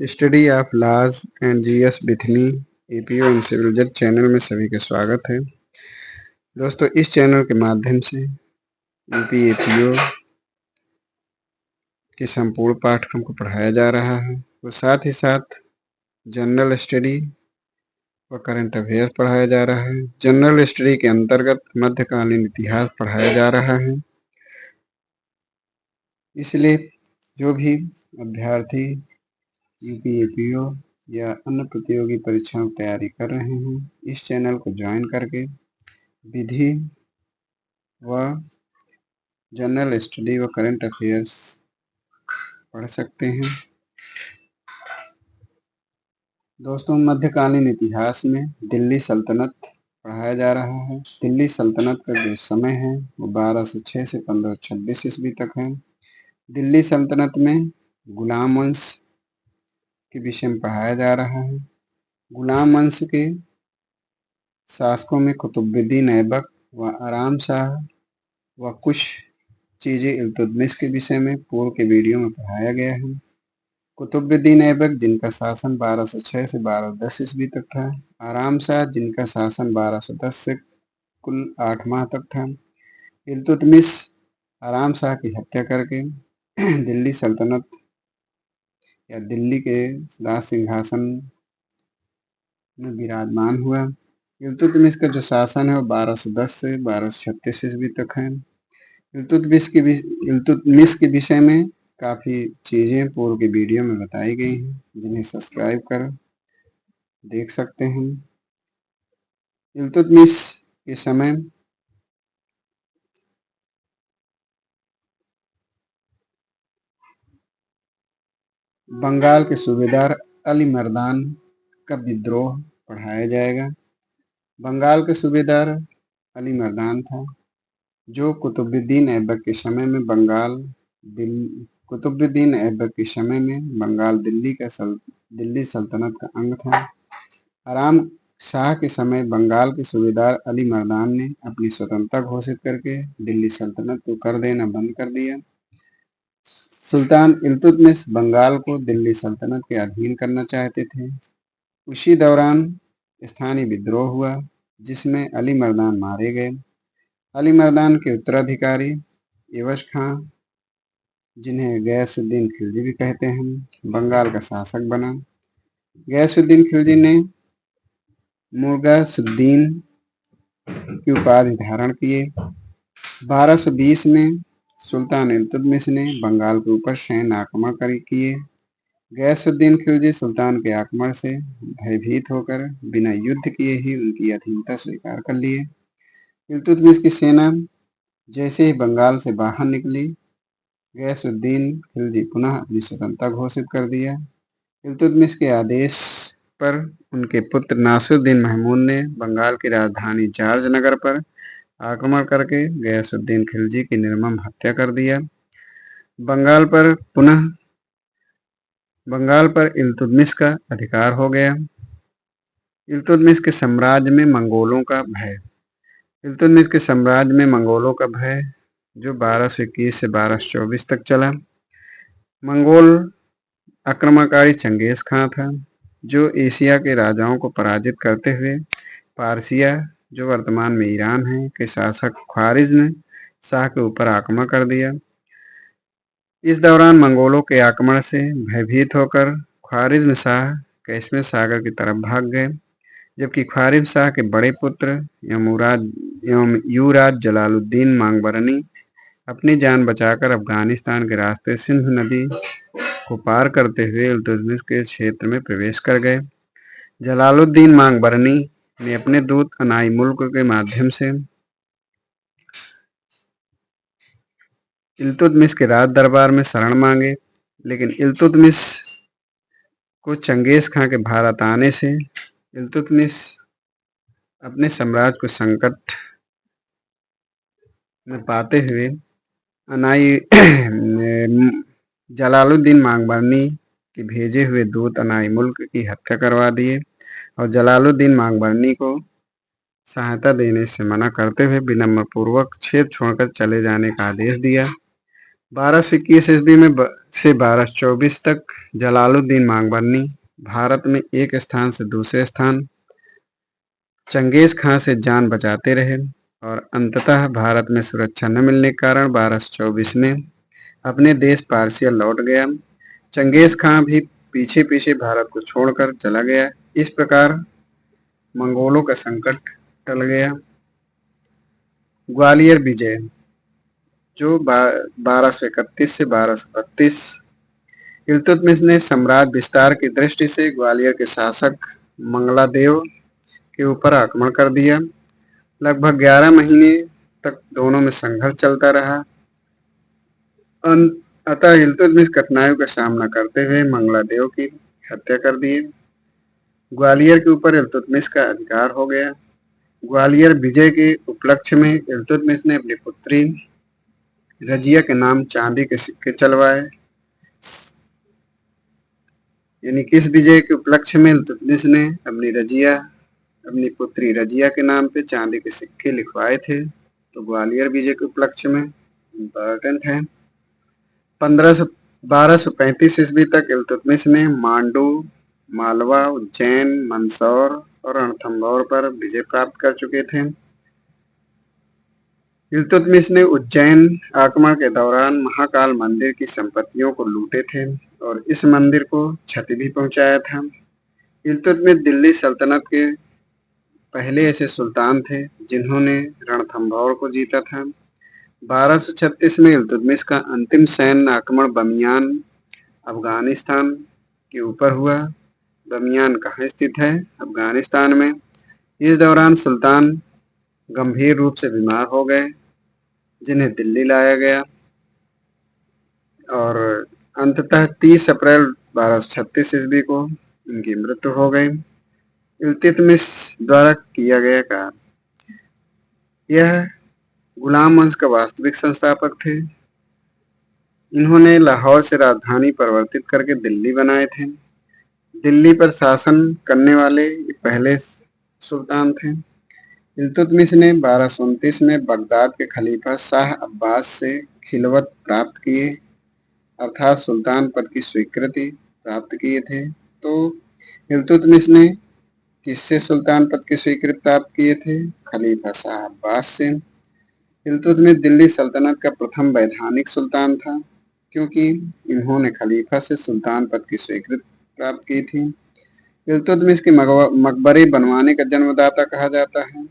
Study of laws and GS with me APO and civil जज channel में सभी का स्वागत है। दोस्तों, इस चैनल के माध्यम से यूपी एपीओ के संपूर्ण पाठ्यक्रम को पढ़ाया जा रहा है और साथ ही साथ जनरल स्टडी व करंट अफेयर पढ़ाया जा रहा है। जनरल स्टडी के अंतर्गत मध्यकालीन इतिहास पढ़ाया जा रहा है। इसलिए जो भी अभ्यर्थी यूपी एपीओ या अन्य प्रतियोगी परीक्षाओं की तैयारी कर रहे हैं, इस चैनल को ज्वाइन करके विधि व जनरल स्टडी व करंट अफेयर्स पढ़ सकते हैं। दोस्तों, मध्यकालीन इतिहास में दिल्ली सल्तनत पढ़ाया जा रहा है। दिल्ली सल्तनत का जो समय है वो 1206 से 1526 ईस्वी तक है। दिल्ली सल्तनत में गुलाम वंश के विषय में पढ़ाया जा रहा है। गुलाम वंश के शासकों में कुतुबुद्दीन ऐबक व आराम शाह व कुछ चीज़ें इल्तुतमिश के विषय में पूर्व के वीडियो में पढ़ाया गया है। कुतुबुद्दीन ऐबक जिनका शासन 1206 से 1210 ईस्वी तक था। आराम शाह जिनका शासन 1210 से कुल 8 माह तक था। इल्तुतमिश आराम शाह की हत्या करके दिल्ली सल्तनत या दिल्ली के राज सिंहासन में विराजमान हुआ। इल्तुतमिश का जो शासन है वो 1210 से 1236 ईस्वी तक है। इल्तुतमिश के विषय में काफ़ी चीज़ें पूर्व के वीडियो में बताई गई हैं, जिन्हें सब्सक्राइब कर देख सकते हैं। इल्तुतमिश के समय बंगाल के सूबेदार अली मर्दान का विद्रोह पढ़ाया जाएगा। बंगाल के सूबेदार अली मर्दान था, जो कुतुबुद्दीन ऐबक के समय में बंगाल दिल्ली सल्तनत का अंग था। आराम शाह के समय बंगाल के सूबेदार अली मर्दान ने अपनी स्वतंत्रता घोषित करके दिल्ली सल्तनत को कर देना बंद कर दिया। सुल्तान इल्तुतमिश बंगाल को दिल्ली सल्तनत के अधीन करना चाहते थे। उसी दौरान स्थानीय विद्रोह हुआ, जिसमें अली मर्दान मारे गए। अली मर्दान के उत्तराधिकारी एवज खां, जिन्हें गयासुद्दीन खिलजी भी कहते हैं, बंगाल का शासक बना। गयासुद्दीन खिलजी ने मुर्गासुद्दीन की उपाधि धारण किए। 1220 में सुल्तान इल्तुतमिश ने बंगाल के ऊपर सैन्य आक्रमण किए। गयासुद्दीन खिलजी सुल्तान के आक्रमण से भयभीत होकर बिना युद्ध किए ही उनकी अधीनता स्वीकार कर लिए। इल्तुतमिश की सेना जैसे ही बंगाल से बाहर निकली, गयासुद्दीन खिलजी पुनः अपनी स्वतंत्रता घोषित कर दिया। इल्तुतमिश के आदेश पर उनके पुत्र नासिरुद्दीन महमूद ने बंगाल की राजधानी जार्ज पर आक्रमण करके गयासुद्दीन खिलजी की निर्मम हत्या कर दिया। बंगाल पर इल्तुतमिश का अधिकार हो गया। इल्तुतमिश के साम्राज्य में मंगोलों का भय जो 1221 से 1224 तक चला। मंगोल आक्रमणकारी चंगेज खां था, जो एशिया के राजाओं को पराजित करते हुए पारसिया, जो वर्तमान में ईरान है, के शासक ख्वारिज्म शाह के ऊपर आक्रमण कर दिया। इस दौरान मंगोलों के आक्रमण से भयभीत होकर ख्वारिज्म शाह कैसमिय सागर की तरफ भाग गए, जबकि ख्वारिज्म शाह के बड़े पुत्र युवराज जलालुद्दीन मांगबरनी अपनी जान बचाकर अफगानिस्तान के रास्ते सिंधु नदी को पार करते हुए इल्तुतमिश के क्षेत्र में प्रवेश कर गए। जलालुद्दीन मांगबरनी ने अपने दूत अनाई मुल्क के माध्यम से इल्तुतमिश के राज दरबार में शरण मांगे, लेकिन इल्तुतमिश को चंगेज खां के भारत आने से इल्तुतमिश अपने साम्राज्य को संकट में पाते हुए जलालुद्दीन मांगबरनी के भेजे हुए दूत अनाई मुल्क की हत्या करवा दिए और जलालुद्दीन मांगबरनी को सहायता देने से मना करते हुए विनम्रपूर्वक क्षेत्र छोड़कर चले जाने का आदेश दिया। 1221 ईस्वी में से 1224 तक जलालुद्दीन मांगबरनी भारत में एक स्थान से दूसरे स्थान चंगेज खां से जान बचाते रहे और अंततः भारत में सुरक्षा न मिलने के कारण 1224 में अपने देश पारसिया लौट गया। चंगेज खां भी पीछे पीछे भारत को छोड़कर चला गया। इस प्रकार मंगोलों का संकट टल गया। ग्वालियर विजय जो 1231 से 1232 इल्तुतमिश ने साम्राज्य विस्तार की दृष्टि से ग्वालियर के शासक मंगलादेव के ऊपर आक्रमण कर दिया। लगभग 11 महीने तक दोनों में संघर्ष चलता रहा। अतः इल्तुतमिश कठिनाइयों का सामना करते हुए मंगलादेव की हत्या कर दिए। ग्वालियर के ऊपर इल्तुतमिश का अधिकार हो गया। ग्वालियर विजय के उपलक्ष्य में इल्तुतमिश ने अपनी पुत्री रजिया के नाम चांदी के सिक्के चलवाए। यानी किस विजय के उपलक्ष्य में इल्तुतमिश ने अपनी पुत्री रजिया के नाम पे चांदी के सिक्के लिखवाए थे? तो ग्वालियर विजय के उपलक्ष्य में इम्पोर्टेंट है। 1235 ईस्वी तक इल्तुतमिश ने मांडू, मालवा, उज्जैन, मंदसौर और रणथंभौर पर विजय प्राप्त कर चुके थे। इल्तुतमिश ने उज्जैन आक्रमण के दौरान महाकाल मंदिर की संपत्तियों को लूटे थे और इस मंदिर को क्षति भी पहुंचाया था। इल्तुतमिश दिल्ली सल्तनत के पहले ऐसे सुल्तान थे जिन्होंने रणथंभौर को जीता था। 1236 में इल्तुतमिश का अंतिम सैन्य आक्रमण बमियान, अफगानिस्तान के ऊपर हुआ। बमियान कहाँ स्थित है? अफगानिस्तान में। इस दौरान सुल्तान गंभीर रूप से बीमार हो गए, जिन्हें दिल्ली लाया गया और अंततः 30 अप्रैल 1236 ईस्वी को इनकी मृत्यु हो गई। इल्तुतमिश द्वारा किया गया कार्य। यह गुलाम वंश का वास्तविक संस्थापक थे। इन्होंने लाहौर से राजधानी परिवर्तित करके दिल्ली बनाए थे। दिल्ली पर शासन करने वाले पहले सुल्तान थे। इल्तुतमिश ने 1229 में बगदाद के खलीफा शाह अब्बास से खिलवत प्राप्त किए, अर्थात सुल्तान पद की स्वीकृति प्राप्त किए थे। तो इल्तुतमिश ने किससे सुल्तान पद की स्वीकृति प्राप्त किए थे? खलीफा शाह अब्बास से। इल्तुतमिश दिल्ली सल्तनत का प्रथम वैधानिक सुल्तान था, क्योंकि इन्होंने खलीफा से सुल्तान पद की स्वीकृति प्राप्त की थी। इल्तुतमिश के मकबरे बनवाने का जन्मदाता कहा जाता है।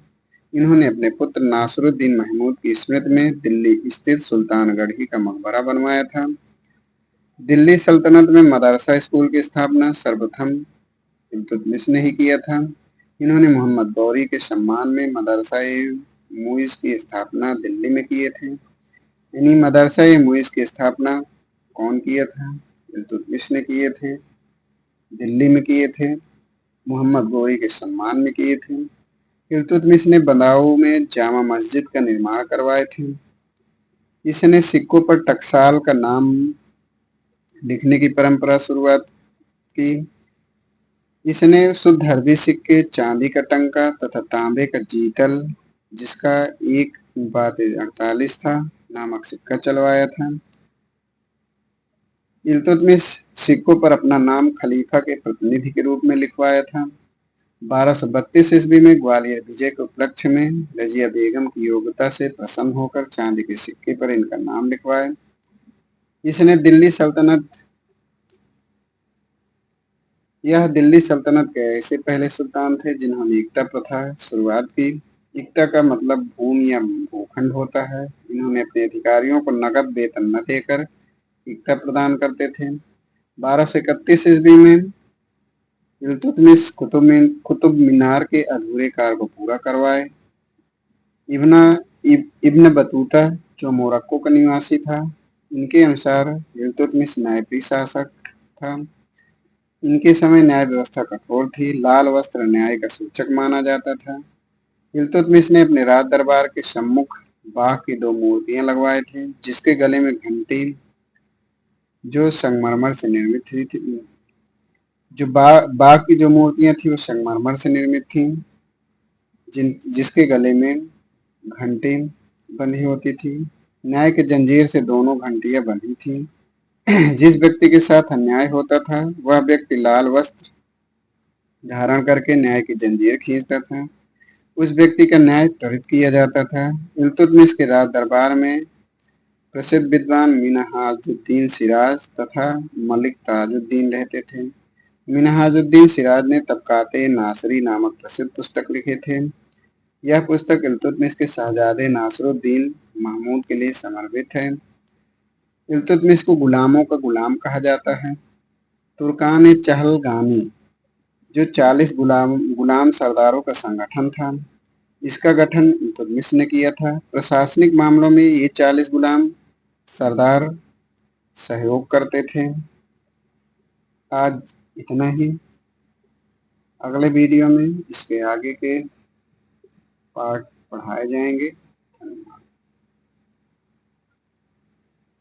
इन्होंने अपने पुत्र नासरुद्दीन महमूद की स्मृति में दिल्ली स्थित सुल्तानगढ़ी का मकबरा बनवाया था। दिल्ली सल्तनत में मदरसा स्कूल की स्थापना सर्वप्रथम इल्तुतमिश ने ही किया था। इन्होंने मोहम्मद गौरी के सम्मान में मदरसा मुइज़ की स्थापना दिल्ली में किए थे। इन्हीं मदरसा मुइज़ की स्थापना कौन किया था? इल्तुतमिश ने किए थे, दिल्ली में किए थे, मोहम्मद गौरी के सम्मान में किए थे। इल्तुतमिश ने बदाऊं में जामा मस्जिद का निर्माण करवाए थे। इसने सिक्कों पर टकसाल का नाम लिखने की परंपरा शुरुआत की। इसने शुद्ध अरबी सिक्के, चांदी का टंका तथा तांबे का जीतल, जिसका 1:48 था, नामक सिक्का चलवाया था। इल्तुतमिश सिक्कों पर अपना नाम खलीफा के प्रतिनिधि के रूप में लिखवाया था। 1232 ईस्वी में ग्वालियर विजय के उपलक्ष्य में रजिया बेगम की योग्यता से प्रसन्न होकर चांदी के सिक्के पर इनका नाम लिखवाया। इसने दिल्ली सल्तनत के ऐसे पहले सुल्तान थे जिन्होंने इक्ता प्रथा शुरुआत की। इक्ता का मतलब भूमि या भूखंड होता है। इन्होंने अपने अधिकारियों को नकद वेतन न देकर इक्ता प्रदान करते थे। 1231 ईस्वी में इल्तुतमिश कुतुब मीनार के अधूरे कार्य को पूरा करवाए। इब्न बतूता, जो मोरक्को का निवासी था, इनके अनुसार इल्तुतमिश न्यायप्रिय शासक था। इनके समय न्याय व्यवस्था कठोर थी। लाल वस्त्र न्याय का सूचक माना जाता था। इल्तुतमिश ने अपने राज दरबार के सम्मुख बाघ की 2 मूर्तियां लगवाए थे, जिसके गले में घंटी जो संगमरमर से निर्मित हुई थी। जो बाघ की जो मूर्तियां थी वो संगमरमर से निर्मित थी, जिसके गले में घंटी बंधी होती थी। न्याय की जंजीर से दोनों घंटियां बंधी थी। जिस व्यक्ति के साथ अन्याय होता था वह व्यक्ति लाल वस्त्र धारण करके न्याय की जंजीर खींचता था। उस व्यक्ति का न्याय त्वरित किया जाता था। इल्तुतमिश के राज दरबार में प्रसिद्ध विद्वान मिनहाजुद्दीन सिराज तथा मलिक ताजुद्दीन रहते थे। मिनहाजुद्दीन सिराज ने तबकाते नासरी नामक प्रसिद्ध पुस्तक लिखे थे। यह पुस्तक इल्तुतमिश के शहजादे नासरुद्दीन महमूद के लिए समर्पित है। इल्तुतमिश को गुलामों का गुलाम कहा जाता है। तुर्कान चहलगामी जो 40 गुलाम सरदारों का संगठन था, इसका गठन इल्तुतमिश ने किया था। प्रशासनिक मामलों में ये 40 गुलाम सरदार सहयोग करते थे। आज इतना ही। अगले वीडियो में इसके आगे के पार्ट पढ़ाए जाएंगे। धन्यवाद।